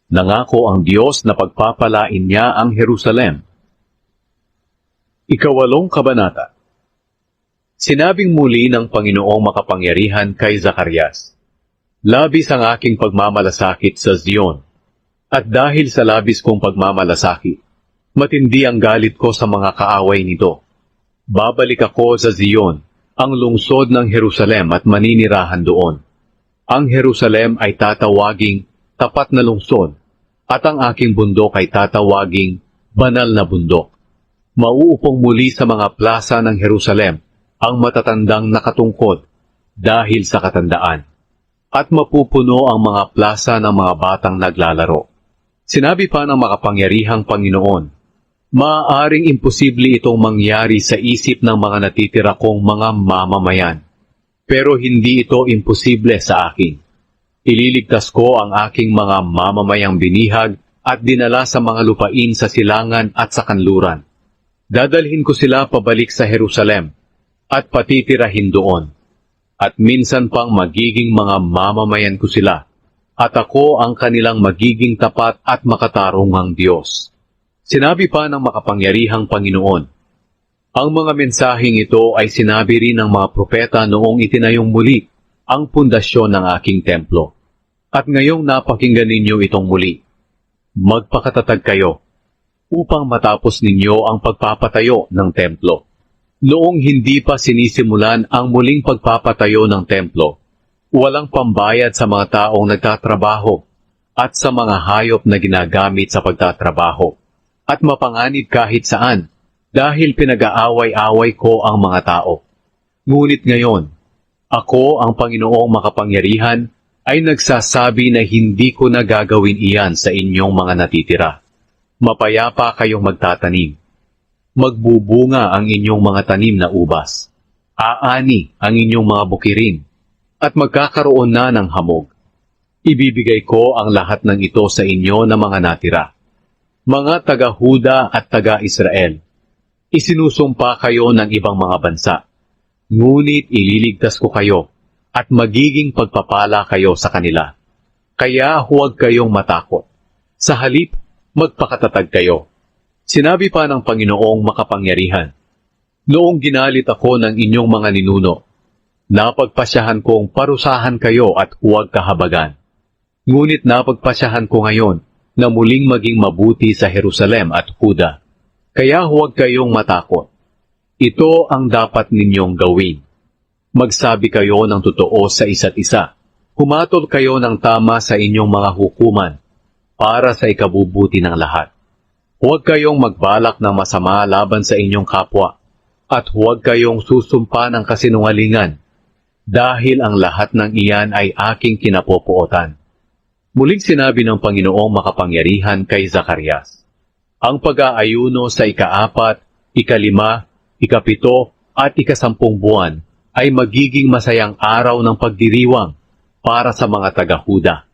Nangako ang Diyos na pagpapalain niya ang Jerusalem. Ikawalong kabanata. Sinabing muli ng Panginoong makapangyarihan kay Zacarias, labis ang aking pagmamalasakit sa Zion, at dahil sa labis kong pagmamalasakit, matindi ang galit ko sa mga kaaway nito. Babalik ako sa Zion, ang lungsod ng Jerusalem at maninirahan doon. Ang Jerusalem ay tatawaging tapat na lungsod, at ang aking bundok ay tatawaging banal na bundok. Mauupong muli sa mga plaza ng Jerusalem ang matatandang nakatungkod dahil sa katandaan, at mapupuno ang mga plaza ng mga batang naglalaro. Sinabi pa ng makapangyarihang Panginoon, maaaring imposible itong mangyari sa isip ng mga natitira kong mga mamamayan, pero hindi ito imposible sa akin. Ililigtas ko ang aking mga mamamayang binihag at dinala sa mga lupain sa silangan at sa kanluran. Dadalhin ko sila pabalik sa Jerusalem at patitirahin doon. At minsan pang magiging mga mamamayan ko sila, at ako ang kanilang magiging tapat at makatarungang Diyos. Sinabi pa ng makapangyarihang Panginoon, ang mga mensaheng ito ay sinabi rin ng mga propeta noong itinayong muli ang pundasyon ng aking templo. At ngayong napakinggan ninyo itong muli, magpakatatag kayo upang matapos ninyo ang pagpapatayo ng templo. Noong hindi pa sinisimulan ang muling pagpapatayo ng templo, walang pambayad sa mga taong nagtatrabaho at sa mga hayop na ginagamit sa pagtatrabaho, at mapanganib kahit saan dahil pinag-aaway-away ko ang mga tao. Ngunit ngayon, ako ang Panginoong makapangyarihan ay nagsasabi na hindi ko na gagawin iyan sa inyong mga natitira. Mapayapa kayong magtatanim. Magbubunga ang inyong mga tanim na ubas. Aani ang inyong mga bukirin. At magkakaroon na ng hamog. Ibibigay ko ang lahat ng ito sa inyo na mga natira. Mga taga-Huda at taga-Israel, isinusumpa kayo ng ibang mga bansa. Ngunit ililigtas ko kayo at magiging pagpapala kayo sa kanila. Kaya huwag kayong matakot. Sa halip, magpakatatag kayo. Sinabi pa ng Panginoong makapangyarihan, noong ginalit ako ng inyong mga ninuno, napagpasyahan kong parusahan kayo at huwag kahabagan. Ngunit napagpasyahan ko ngayon na muling maging mabuti sa Jerusalem at Huda. Kaya huwag kayong matakot. Ito ang dapat ninyong gawin. Magsabi kayo ng totoo sa isa't isa. Humatol kayo ng tama sa inyong mga hukuman para sa ikabubuti ng lahat. Huwag kayong magbalak ng masama laban sa inyong kapwa at huwag kayong susumpa ng kasinungalingan dahil ang lahat ng iyan ay aking kinapopuotan. Muling sinabi ng Panginoong makapangyarihan kay Zacarias, ang pag-aayuno sa ika-4, ika-5, ika-7 at ika-10 buwan ay magiging masayang araw ng pagdiriwang para sa mga taga-Huda.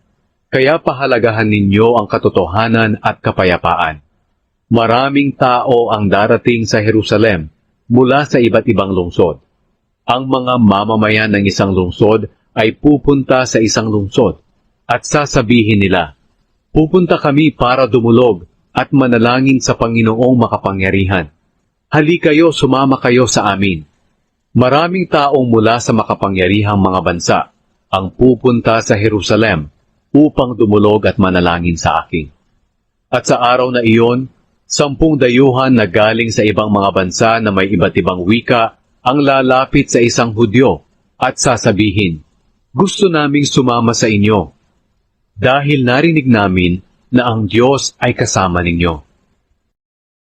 Kaya pahalagahan ninyo ang katotohanan at kapayapaan. Maraming tao ang darating sa Jerusalem mula sa iba't ibang lungsod. Ang mga mamamayan ng isang lungsod ay pupunta sa isang lungsod at sasabihin nila, pupunta kami para dumulog at manalangin sa Panginoong makapangyarihan. Halikayo, sumama kayo sa amin. Maraming taong mula sa makapangyarihang mga bansa ang pupunta sa Jerusalem upang dumulog at manalangin sa akin. At sa araw na iyon, 10 dayuhan na galing sa ibang mga bansa na may iba't ibang wika ang lalapit sa isang Hudyo at sasabihin, gusto naming sumama sa inyo dahil narinig namin na ang Diyos ay kasama ninyo.